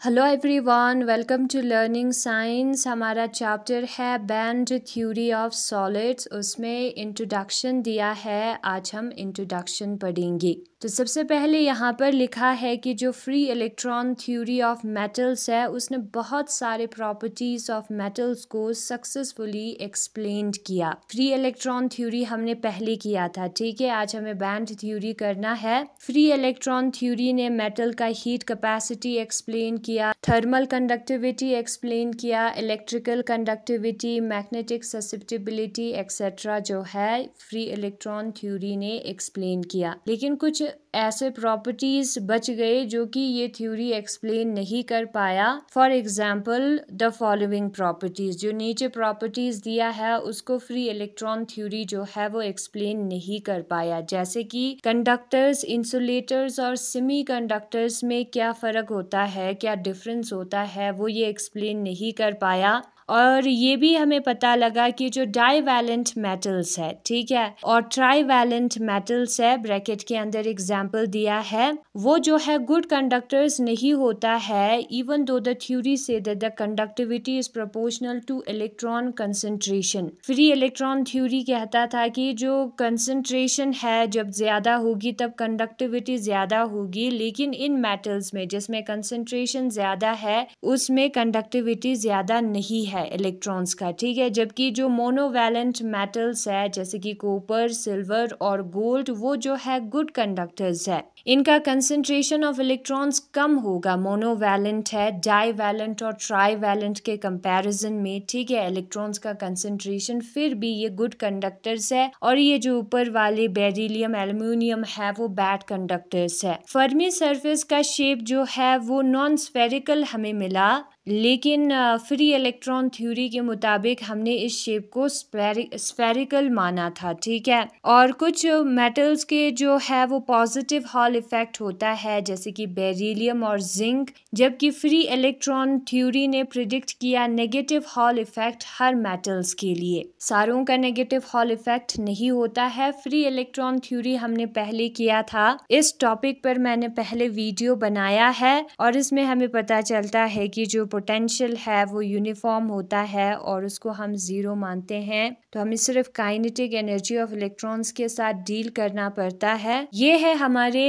Hello everyone, welcome to learning science. हमारा chapter है band theory of solids. उसमें introduction दिया है। आज हम इंट्रोडक्शन पढ़ेंगे। तो सबसे पहले यहाँ पर लिखा है कि जो free electron theory of metals है उसने बहुत सारे प्रॉपर्टीज ऑफ मेटल्स को सक्सेसफुली एक्सप्लेन्ड किया। फ्री इलेक्ट्रॉन थ्योरी हमने पहले किया था, ठीक है। आज हमें बैंड थ्योरी करना है। फ्री इलेक्ट्रॉन थ्योरी ने मेटल का हीट कैपेसिटी एक्सप्लेन किया, थर्मल कंडक्टिविटी एक्सप्लेन किया, electrical conductivity, magnetic susceptibility etcetera जो है फ्री इलेक्ट्रॉन थ्योरी ने एक्सप्लेन किया। लेकिन कुछ ऐसे प्रॉपर्टीज बच गए जो कि ये थ्योरी एक्सप्लेन नहीं कर पाया। For example the following properties, जो नीचे प्रॉपर्टीज दिया है उसको फ्री इलेक्ट्रॉन थ्योरी जो है वो एक्सप्लेन नहीं कर पाया। जैसे कि कंडक्टर्स, इंसुलेटर्स और सेमी कंडक्टर्स में क्या फ़र्क होता है, क्या डिफरेंस होता है, वो ये एक्सप्लेन नहीं कर पाया। और ये भी हमें पता लगा कि जो डाईवैलेंट मेटल्स है, ठीक है, और ट्राईवैलेंट मेटल्स है, ब्रैकेट के अंदर एग्जाम्पल दिया है, वो जो है गुड कंडक्टर्स नहीं होता है। Even though the theory say that the conductivity is proportional two electron concentration. Free electron theory कहता था कि जो कंसंट्रेशन है जब ज्यादा होगी तब कंडक्टिविटी ज्यादा होगी, लेकिन इन मेटल्स में जिसमें कंसंट्रेशन ज्यादा है उसमें कंडक्टिविटी ज्यादा नहीं है इलेक्ट्रॉन्स का, ठीक है। जबकि जो मोनोवैलेंट मेटल्स है जैसे कि कॉपर, सिल्वर और गोल्ड, वो जो है गुड कंडक्टर्स है। इनका कंसंट्रेशन ऑफ इलेक्ट्रॉन्स कम होगा, मोनोवैलेंट है, डाईवैलेंट और ट्राईवैलेंट के कंपैरिजन में, ठीक है। इलेक्ट्रॉन्स का कंसंट्रेशन फिर भी ये गुड कंडक्टर्स है, और ये जो ऊपर वाले बेरिलियम, एल्यूमिनियम है वो बैड कंडक्टर्स है। फर्मी सरफेस का शेप जो है वो नॉन स्फेरिकल हमें मिला, लेकिन फ्री इलेक्ट्रॉन थ्योरी के मुताबिक हमने इस शेप को स्फेरिकल माना था, ठीक है। और कुछ मेटल्स के जो है वो पॉजिटिव हॉल इफेक्ट होता है जैसे कि बेरिलियम और जिंक, जबकि फ्री इलेक्ट्रॉन थ्योरी ने प्रिडिक्ट किया नेगेटिव हॉल इफेक्ट हर मेटल्स के लिए। सारों का नेगेटिव हॉल इफेक्ट नहीं होता है। फ्री इलेक्ट्रॉन थ्योरी हमने पहले किया था, इस टॉपिक पर मैंने पहले वीडियो बनाया है, और इसमें हमें पता चलता है कि जो पोटेंशियल है वो यूनिफॉर्म होता है और उसको हम जीरो मानते हैं। तो हमें सिर्फ काइनेटिक एनर्जी ऑफ इलेक्ट्रॉन्स के साथ डील करना पड़ता है। ये है हमारे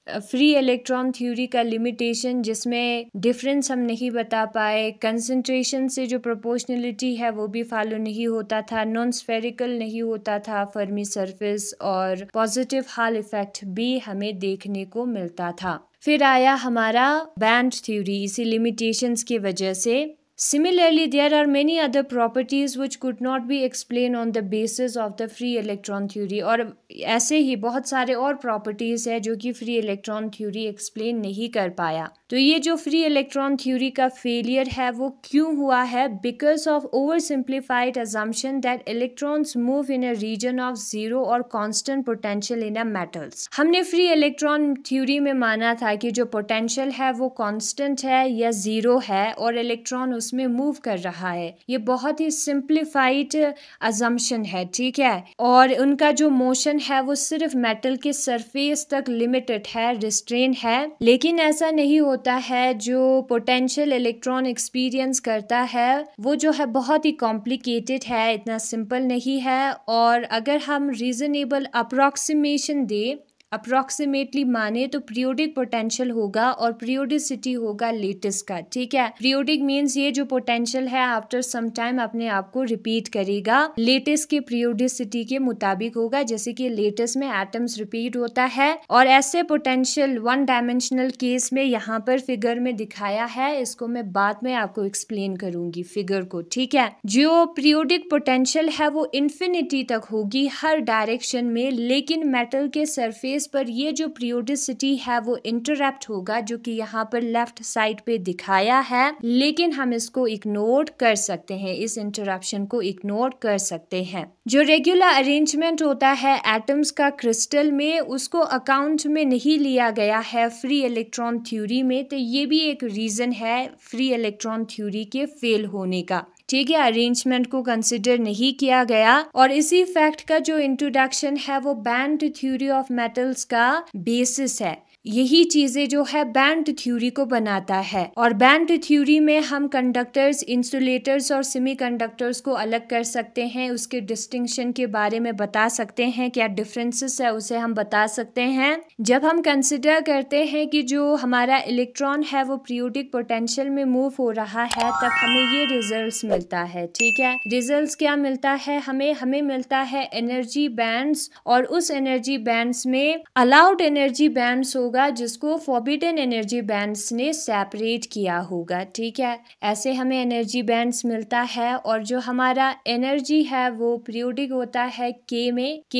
फ्री इलेक्ट्रॉन थ्योरी का लिमिटेशन, जिसमें डिफरेंस हम नहीं बता पाए। कंसंट्रेशन से जो प्रोपोर्शनलिटी है वो भी फॉलो नहीं होता था, नॉन स्फेरिकल नहीं होता था फर्मी सरफेस, और पॉजिटिव हॉल इफेक्ट भी हमें देखने को मिलता था। फिर आया हमारा बैंड थ्योरी, इसी लिमिटेशंस की वजह से। Similarly, there are many other properties which could not be explained on the basis of the free electron theory। और ऐसे ही बहुत सारे और प्रॉपर्टीज है जो कि फ्री इलेक्ट्रॉन थ्योरी एक्सप्लेन नहीं कर पाया। तो ये जो फ्री इलेक्ट्रॉन थ्योरी का फेलियर है वो क्यों हुआ है? Because of over simplified assumption that electrons move in a region of zero और constant potential in a metals। हमने फ्री इलेक्ट्रॉन थ्योरी में माना था कि जो पोटेंशियल है वो कांस्टेंट है या जीरो है और इलेक्ट्रॉन उसमें मूव कर रहा है। ये बहुत ही सिंप्लीफाइड अजम्पशन है, ठीक है। और उनका जो मोशन है वो सिर्फ मेटल के सरफेस तक लिमिटेड है, रिस्ट्रेन है। लेकिन ऐसा नहीं होता है। जो पोटेंशियल इलेक्ट्रॉन एक्सपीरियंस करता है वो जो है बहुत ही कॉम्प्लिकेटेड है, इतना सिंपल नहीं है। और अगर हम रीजनेबल अप्रोक्सीमेशन दे, अप्रोक्सीमेटली माने, तो पीरियोडिक पोटेंशियल होगा और पीरियोडिसिटी होगा लेटिस का, ठीक है। पीरियोडिक मींस ये जो पोटेंशियल है आफ्टर सम टाइम अपने आप को रिपीट करेगा, लेटिस के पीरियोडिसिटी के मुताबिक होगा, जैसे कि लेटिस में एटम्स रिपीट होता है। और ऐसे पोटेंशियल वन डायमेंशनल केस में यहाँ पर फिगर में दिखाया है, इसको मैं बाद में आपको एक्सप्लेन करूंगी फिगर को, ठीक है। जो पीरियोडिक पोटेंशियल है वो इन्फिनिटी तक होगी हर डायरेक्शन में, लेकिन मेटल के सरफेस पर ये जो पीरियोडिसिटी है वो इंटरप्ट होगा, जो कि यहाँ पर लेफ्ट साइड पे दिखाया है। लेकिन हम इसको इग्नोर कर सकते हैं, इस इंटरप्शन को इग्नोर कर सकते हैं। जो रेगुलर अरेंजमेंट होता है एटम्स का क्रिस्टल में, उसको अकाउंट में नहीं लिया गया है फ्री इलेक्ट्रॉन थ्योरी में। तो ये भी एक रीजन है फ्री इलेक्ट्रॉन थ्योरी के फेल होने का, ठीक है। अरेंजमेंट को कंसिडर नहीं किया गया। और इसी फैक्ट का जो इंट्रोडक्शन है वो बैंड थ्योरी ऑफ मेटल्स का बेसिस है। यही चीजें जो है बैंड थ्योरी को बनाता है। और बैंड थ्योरी में हम कंडक्टर्स, इंसुलेटर्स और सेमीकंडक्टर्स को अलग कर सकते हैं, उसके डिस्टिंक्शन के बारे में बता सकते हैं, क्या डिफरेंसेस है उसे हम बता सकते हैं। जब हम कंसिडर करते हैं कि जो हमारा इलेक्ट्रॉन है वो पीरियोडिक पोटेंशियल में मूव हो रहा है, तब हमें ये रिजल्ट्स मिलता है। ठीक है, रिजल्ट्स क्या मिलता है हमें मिलता है एनर्जी बैंड्स, और उस एनर्जी बैंड्स में अलाउड एनर्जी बैंड्स होगा जिसको फॉरबिडन एनर्जी बैंड्स ने सेपरेट किया होगा। ठीक है, ऐसे हमें एनर्जी बैंड्स मिलता है। और जो हमारा एनर्जी है वो पीरियोडिक होता है के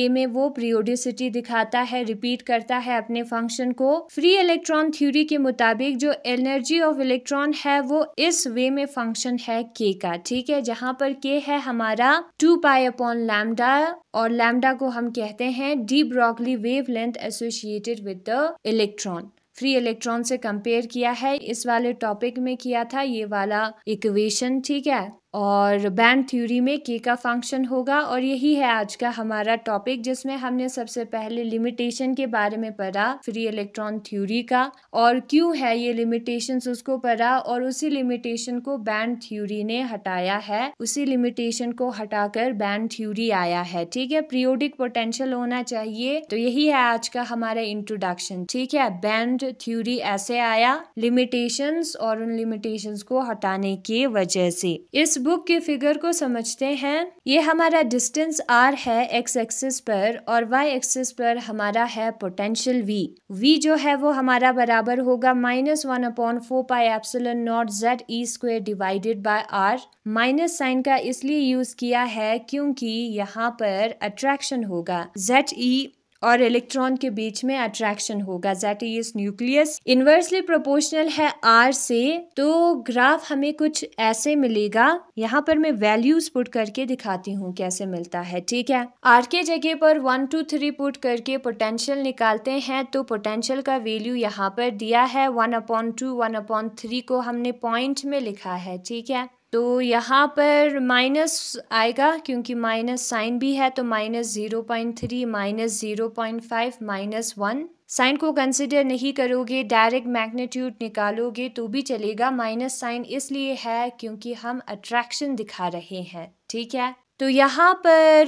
में वो पीरियोडिसिटी दिखाता है, रिपीट करता है अपने फंक्शन को। फ्री इलेक्ट्रॉन थ्योरी के मुताबिक जो एनर्जी ऑफ इलेक्ट्रॉन है वो इस वे में फंक्शन है के का। ठीक है, जहां पर के है हमारा 2 पाई अपॉन लैम्डा, और लैम्डा को हम कहते हैं de Broglie wavelength associated with the electron. Free electron से कंपेयर किया है, इस वाले टॉपिक में किया था ये वाला इक्वेशन। ठीक है, और बैंड थ्योरी में के का फंक्शन होगा। और यही है आज का हमारा टॉपिक, जिसमें हमने सबसे पहले लिमिटेशन के बारे में पढ़ा फ्री इलेक्ट्रॉन थ्योरी का, और क्यों है ये लिमिटेशंस उसको पढ़ा, और उसी लिमिटेशन को बैंड थ्योरी ने हटाया है, उसी लिमिटेशन को हटाकर बैंड थ्योरी आया है। ठीक है, पीरियोडिक पोटेंशियल होना चाहिए। तो यही है आज का हमारा इंट्रोडक्शन। ठीक है, बैंड थ्योरी ऐसे आया, लिमिटेशंस और उन लिमिटेशंस को हटाने की वजह से। इस बुक के फिगर को समझते हैं। ये हमारा डिस्टेंस r है x एक्सिस पर, और y एक्सिस पर हमारा है पोटेंशियल v जो है वो हमारा बराबर होगा -1/4πε0 ZE² divided by r। Minus sign का इसलिए यूज किया है क्योंकि यहाँ पर अट्रैक्शन होगा, ZE और इलेक्ट्रॉन के बीच में अट्रैक्शन होगा, that is nucleus inversely proportional है r से। तो ग्राफ हमें कुछ ऐसे मिलेगा, यहाँ पर मैं वैल्यूज पुट करके दिखाती हूँ कैसे मिलता है। ठीक है, r के जगह पर 1 2 3 पुट करके पोटेंशियल निकालते हैं, तो पोटेंशियल का वैल्यू यहाँ पर दिया है 1/2, 1/3 को हमने पॉइंट में लिखा है। ठीक है, तो यहाँ पर माइनस आएगा क्योंकि माइनस साइन भी है, तो -0.3, -0.5, -1। साइन को कंसिडर नहीं करोगे, डायरेक्ट मैग्नीट्यूड निकालोगे तो भी चलेगा। माइनस साइन इसलिए है क्योंकि हम अट्रैक्शन दिखा रहे हैं। ठीक है, तो यहाँ पर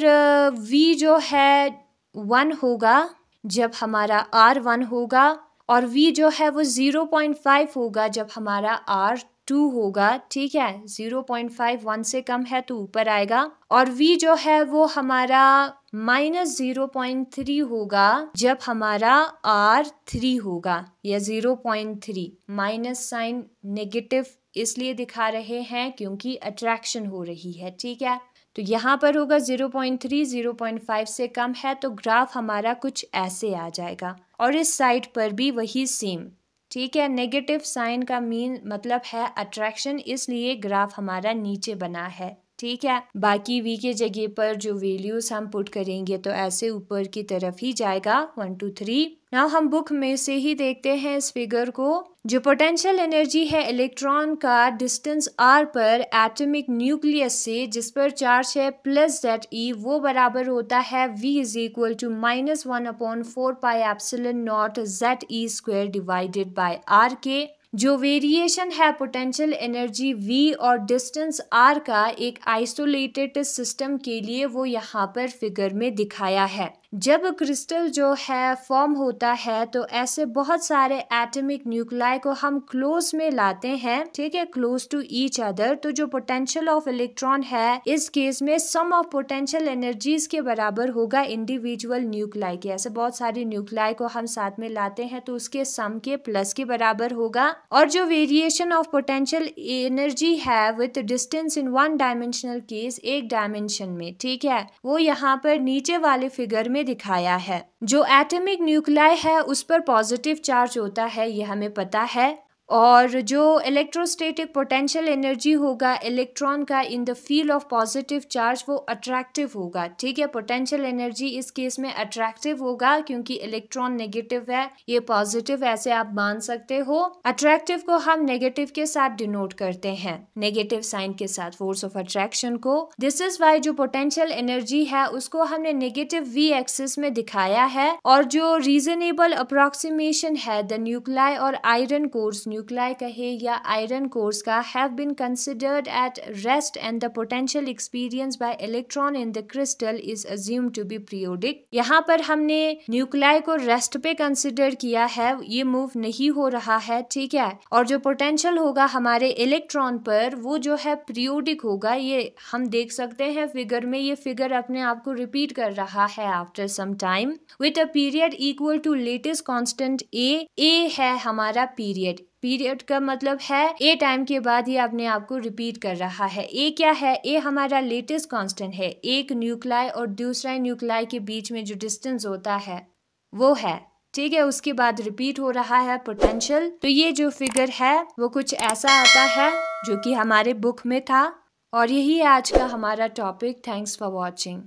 v जो है 1 होगा जब हमारा r 1 होगा, और v जो है वो 0.5 होगा जब हमारा r 2 होगा। ठीक है, 0.5 1 से कम है तो ऊपर आएगा, और v जो है वो हमारा -0.3 होगा जब हमारा r 3 होगा, या 0.3। माइनस साइन नेगेटिव इसलिए दिखा रहे हैं क्योंकि अट्रैक्शन हो रही है। ठीक है, तो यहाँ पर होगा 0.3, 0.5 से कम है, तो ग्राफ हमारा कुछ ऐसे आ जाएगा, और इस साइड पर भी वही सेम। ठीक है, नेगेटिव साइन का मीन मतलब है अट्रैक्शन, इसलिए ग्राफ हमारा नीचे बना है। ठीक है, बाकी v के जगह पर जो वैल्यूज हम पुट करेंगे तो ऐसे ऊपर की तरफ ही जाएगा 1 2 3। नाउ हम बुक में से ही देखते हैं इस फिगर को। जो पोटेंशियल एनर्जी है इलेक्ट्रॉन का डिस्टेंस r पर एटॉमिक न्यूक्लियस से, जिस पर चार्ज है प्लस ZE, वो बराबर होता है v = -1/4πε0 ZE² divided by r के। जो वेरिएशन है पोटेंशियल एनर्जी v और डिस्टेंस r का एक आइसोलेटेड सिस्टम के लिए, वो यहाँ पर फिगर में दिखाया है। जब क्रिस्टल जो है फॉर्म होता है तो ऐसे बहुत सारे एटॉमिक न्यूक्लाई को हम क्लोज में लाते हैं। ठीक है, क्लोज टू ईच अदर। तो जो पोटेंशियल ऑफ इलेक्ट्रॉन है इस केस में सम ऑफ पोटेंशियल एनर्जीज के बराबर होगा इंडिविजुअल न्यूक्लाई के। ऐसे बहुत सारे न्यूक्लाई को हम साथ में लाते हैं तो उसके सम के प्लस के बराबर होगा। और जो वेरिएशन ऑफ पोटेंशियल एनर्जी है with distance in 1 dimensional case, एक डायमेंशन में, ठीक है, वो यहाँ पर नीचे वाले फिगर में दिखाया है। जो एटॉमिक न्यूक्लाई है उस पर पॉजिटिव चार्ज होता है, ये हमें पता है। और जो इलेक्ट्रोस्टैटिक पोटेंशियल एनर्जी होगा इलेक्ट्रॉन का in the field of positive charge वो अट्रैक्टिव होगा। ठीक है, पोटेंशियल एनर्जी इस केस में अट्रैक्टिव होगा क्योंकि इलेक्ट्रॉन नेगेटिव है, ये पॉजिटिव, ऐसे आप मान सकते हो। अट्रैक्टिव को हम नेगेटिव के साथ डिनोट करते हैं, नेगेटिव साइन के साथ, फोर्स ऑफ अट्रैक्शन को। दिस इज वाई जो पोटेंशियल एनर्जी है उसको हमने नेगेटिव वी एक्सिस में दिखाया है। और जो रीजनेबल अप्रोक्सीमेशन है द न्यूक्लाई और आयरन कोर्स, न्यूक्लाई कहे या आयरन कोर्स का, have been considered at rest and the potential experienced by electron in the crystal is assumed to be periodic. यहाँ पर हमने न्यूक्लाई को रेस्ट पे कंसिडर किया है, ये मूव नहीं हो रहा है। ठीक है, और जो पोटेंशियल होगा हमारे इलेक्ट्रॉन पर वो जो है पीरियोडिक होगा। ये हम देख सकते हैं फिगर में, ये फिगर अपने आप को रिपीट कर रहा है after some time with a period equal to latest constant A है हमारा पीरियड। पीरियड का मतलब है ए टाइम के बाद ये अपने आप को रिपीट कर रहा है। ए क्या है? ए हमारा लेटेस्ट कांस्टेंट है, एक न्यूक्लाई और दूसरा न्यूक्लाई के बीच में जो डिस्टेंस होता है वो है। ठीक है, उसके बाद रिपीट हो रहा है पोटेंशियल। तो ये जो फिगर है वो कुछ ऐसा आता है जो कि हमारे बुक में था। और यही आज का हमारा टॉपिक। Thanks for watching.